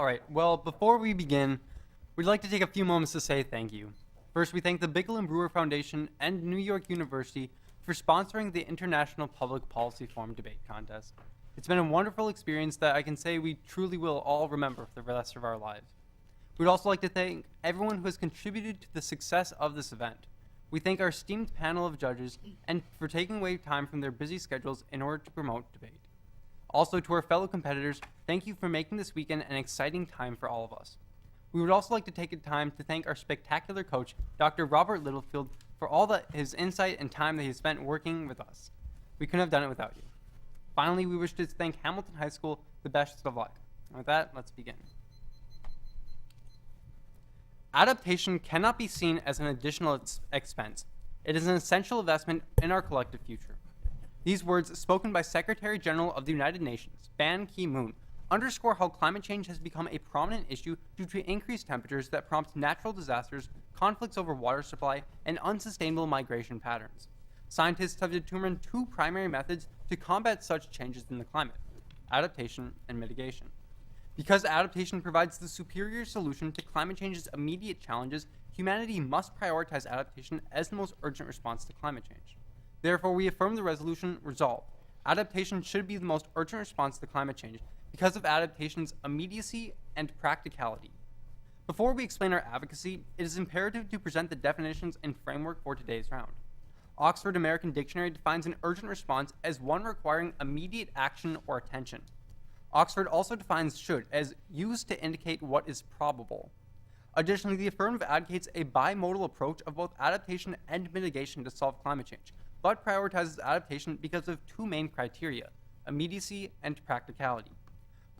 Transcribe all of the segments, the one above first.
All right, well, before we begin, we'd like to take a few moments to say thank you. First, we thank the Bickle and Brewer Foundation and New York University for sponsoring the International Public Policy Forum Debate Contest. It's been a wonderful experience that I can say we truly will all remember for the rest of our lives. We'd also like to thank everyone who has contributed to the success of this event. We thank our esteemed panel of judges and for taking away time from their busy schedules in order to promote debate. Also, to our fellow competitors, thank you for making this weekend an exciting time for all of us. We would also like to take a time to thank our spectacular coach, Dr. Robert Littlefield, for his insight and time that he spent working with us. We couldn't have done it without you. Finally, we wish to thank Hamilton High School the best of luck. And with that, let's begin. Adaptation cannot be seen as an additional expense. It is an essential investment in our collective future. These words, spoken by Secretary General of the United Nations, Ban Ki-moon, underscore how climate change has become a prominent issue due to increased temperatures that prompt natural disasters, conflicts over water supply, and unsustainable migration patterns. Scientists have determined two primary methods to combat such changes in the climate: adaptation and mitigation. Because adaptation provides the superior solution to climate change's immediate challenges, humanity must prioritize adaptation as the most urgent response to climate change. Therefore, we affirm the resolution resolved. Adaptation should be the most urgent response to climate change because of adaptation's immediacy and practicality. Before we explain our advocacy, it is imperative to present the definitions and framework for today's round. Oxford American Dictionary defines an urgent response as one requiring immediate action or attention. Oxford also defines should as used to indicate what is probable. Additionally, the affirmative advocates a bimodal approach of both adaptation and mitigation to solve climate change, but prioritizes adaptation because of two main criteria: immediacy and practicality.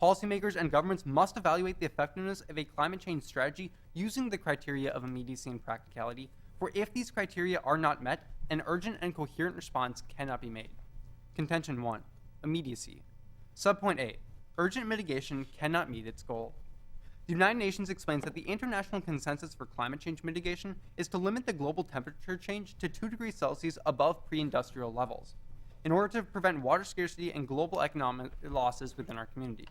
Policymakers and governments must evaluate the effectiveness of a climate change strategy using the criteria of immediacy and practicality, for if these criteria are not met, an urgent and coherent response cannot be made. Contention 1. Immediacy. Subpoint A. Urgent mitigation cannot meet its goal. The United Nations explains that the international consensus for climate change mitigation is to limit the global temperature change to 2 degrees Celsius above pre-industrial levels, in order to prevent water scarcity and global economic losses within our community.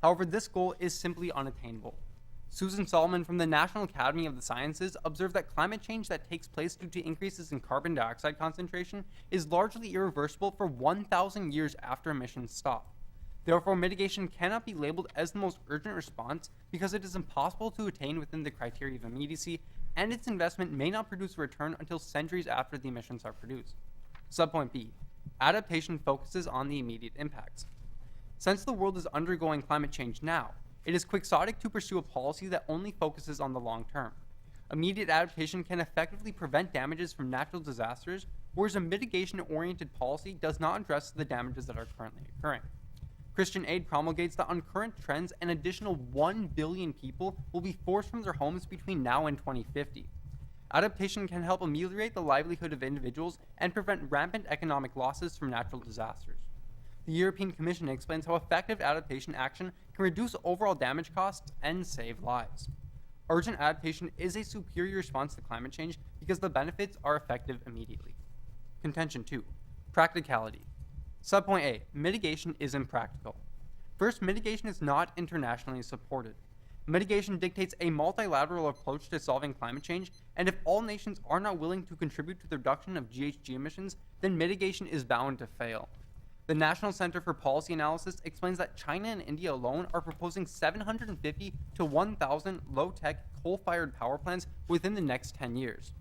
However, this goal is simply unattainable. Susan Solomon from the National Academy of the Sciences observed that climate change that takes place due to increases in carbon dioxide concentration is largely irreversible for 1,000 years after emissions stop. Therefore, mitigation cannot be labeled as the most urgent response because it is impossible to attain within the criteria of immediacy, and its investment may not produce a return until centuries after the emissions are produced. Subpoint B. Adaptation focuses on the immediate impacts. Since the world is undergoing climate change now, it is quixotic to pursue a policy that only focuses on the long term. Immediate adaptation can effectively prevent damages from natural disasters, whereas a mitigation-oriented policy does not address the damages that are currently occurring. Christian Aid promulgates that on current trends, an additional 1 billion people will be forced from their homes between now and 2050. Adaptation can help ameliorate the livelihood of individuals and prevent rampant economic losses from natural disasters. The European Commission explains how effective adaptation action can reduce overall damage costs and save lives. Urgent adaptation is a superior response to climate change because the benefits are effective immediately. Contention 2. Practicality. Subpoint A. Mitigation is impractical. First, mitigation is not internationally supported. Mitigation dictates a multilateral approach to solving climate change, and if all nations are not willing to contribute to the reduction of GHG emissions, then mitigation is bound to fail. The National Center for Policy Analysis explains that China and India alone are proposing 750 to 1,000 low-tech coal-fired power plants within the next 10 years.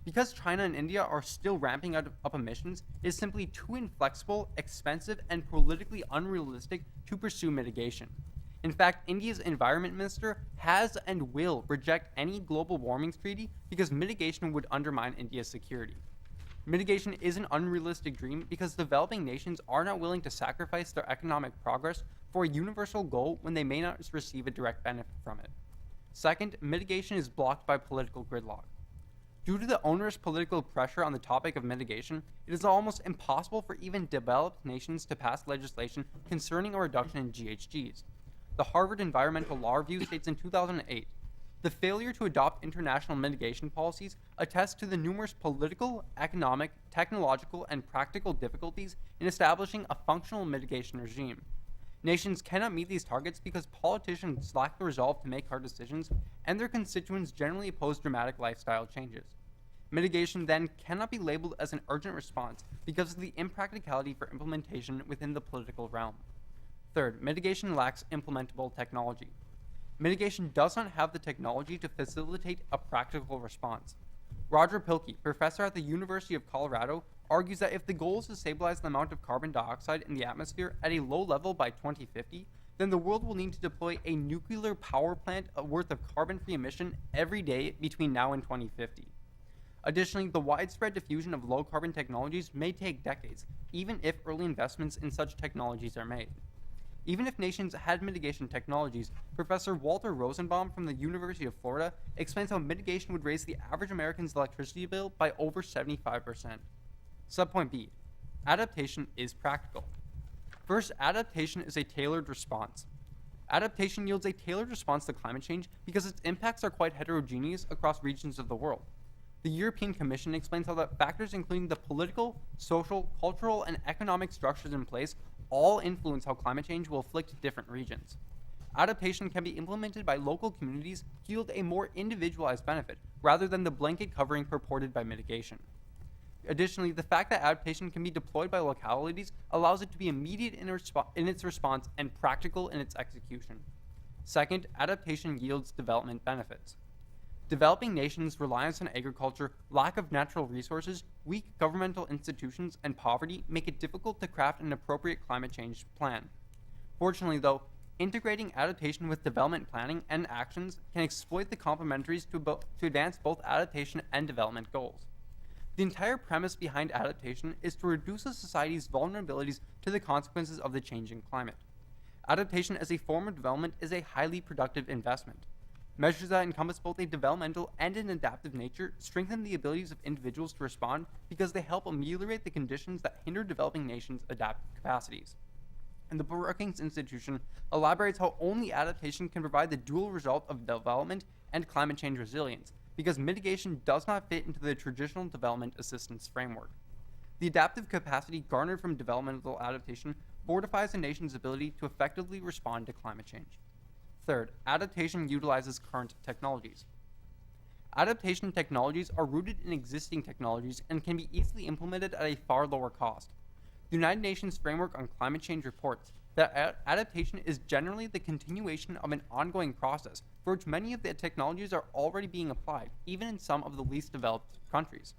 Because China and India are still ramping up emissions, it is simply too inflexible, expensive, and politically unrealistic to pursue mitigation. In fact, India's environment minister has and will reject any global warming treaty because mitigation would undermine India's security. Mitigation is an unrealistic dream because developing nations are not willing to sacrifice their economic progress for a universal goal when they may not receive a direct benefit from it. Second, mitigation is blocked by political gridlock. Due to the onerous political pressure on the topic of mitigation, it is almost impossible for even developed nations to pass legislation concerning a reduction in GHGs. The Harvard Environmental Law Review states in 2008, the failure to adopt international mitigation policies attests to the numerous political, economic, technological, and practical difficulties in establishing a functional mitigation regime. Nations cannot meet these targets because politicians lack the resolve to make hard decisions, and their constituents generally oppose dramatic lifestyle changes. Mitigation then cannot be labeled as an urgent response because of the impracticality for implementation within the political realm. Third, mitigation lacks implementable technology. Mitigation does not have the technology to facilitate a practical response. Roger Pilkey, professor at the University of Colorado, argues that if the goal is to stabilize the amount of carbon dioxide in the atmosphere at a low level by 2050, then the world will need to deploy a nuclear power plant worth of carbon-free emission every day between now and 2050. Additionally, the widespread diffusion of low-carbon technologies may take decades, even if early investments in such technologies are made. Even if nations had mitigation technologies, Professor Walter Rosenbaum from the University of Florida explains how mitigation would raise the average American's electricity bill by over 75%. Subpoint B. Adaptation is practical. First, adaptation is a tailored response. Adaptation yields a tailored response to climate change because its impacts are quite heterogeneous across regions of the world. The European Commission explains how the factors including the political, social, cultural, and economic structures in place all influence how climate change will afflict different regions. Adaptation can be implemented by local communities to yield a more individualized benefit, rather than the blanket covering purported by mitigation. Additionally, the fact that adaptation can be deployed by localities allows it to be immediate in its response and practical in its execution. Second, adaptation yields development benefits. Developing nations' reliance on agriculture, lack of natural resources, weak governmental institutions, and poverty make it difficult to craft an appropriate climate change plan. Fortunately, though, integrating adaptation with development planning and actions can exploit the complementaries to advance both adaptation and development goals. The entire premise behind adaptation is to reduce a society's vulnerabilities to the consequences of the changing climate. Adaptation as a form of development is a highly productive investment. Measures that encompass both a developmental and an adaptive nature strengthen the abilities of individuals to respond because they help ameliorate the conditions that hinder developing nations' adaptive capacities. And the Brookings Institution elaborates how only adaptation can provide the dual result of development and climate change resilience, because mitigation does not fit into the traditional development assistance framework. The adaptive capacity garnered from developmental adaptation fortifies a nation's ability to effectively respond to climate change. Third, adaptation utilizes current technologies. Adaptation technologies are rooted in existing technologies and can be easily implemented at a far lower cost. The United Nations Framework on Climate Change reports that adaptation is generally the continuation of an ongoing process for which many of the technologies are already being applied, even in some of the least developed countries.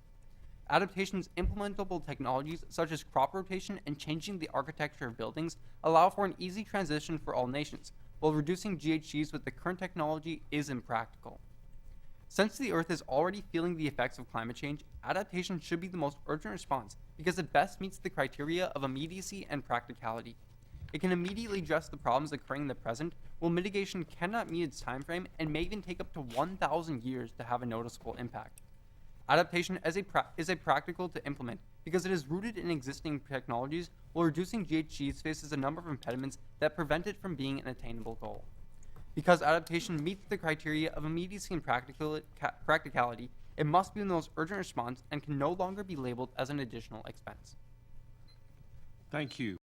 Adaptation's implementable technologies, such as crop rotation and changing the architecture of buildings, allow for an easy transition for all nations, while reducing GHGs with the current technology is impractical. Since the Earth is already feeling the effects of climate change, adaptation should be the most urgent response because it best meets the criteria of immediacy and practicality. It can immediately address the problems occurring in the present, while mitigation cannot meet its time frame and may even take up to 1,000 years to have a noticeable impact. Adaptation is a practical to implement because it is rooted in existing technologies, while reducing GHGs faces a number of impediments that prevent it from being an attainable goal. Because adaptation meets the criteria of immediacy and practicality, it must be the most urgent response and can no longer be labeled as an additional expense. Thank you.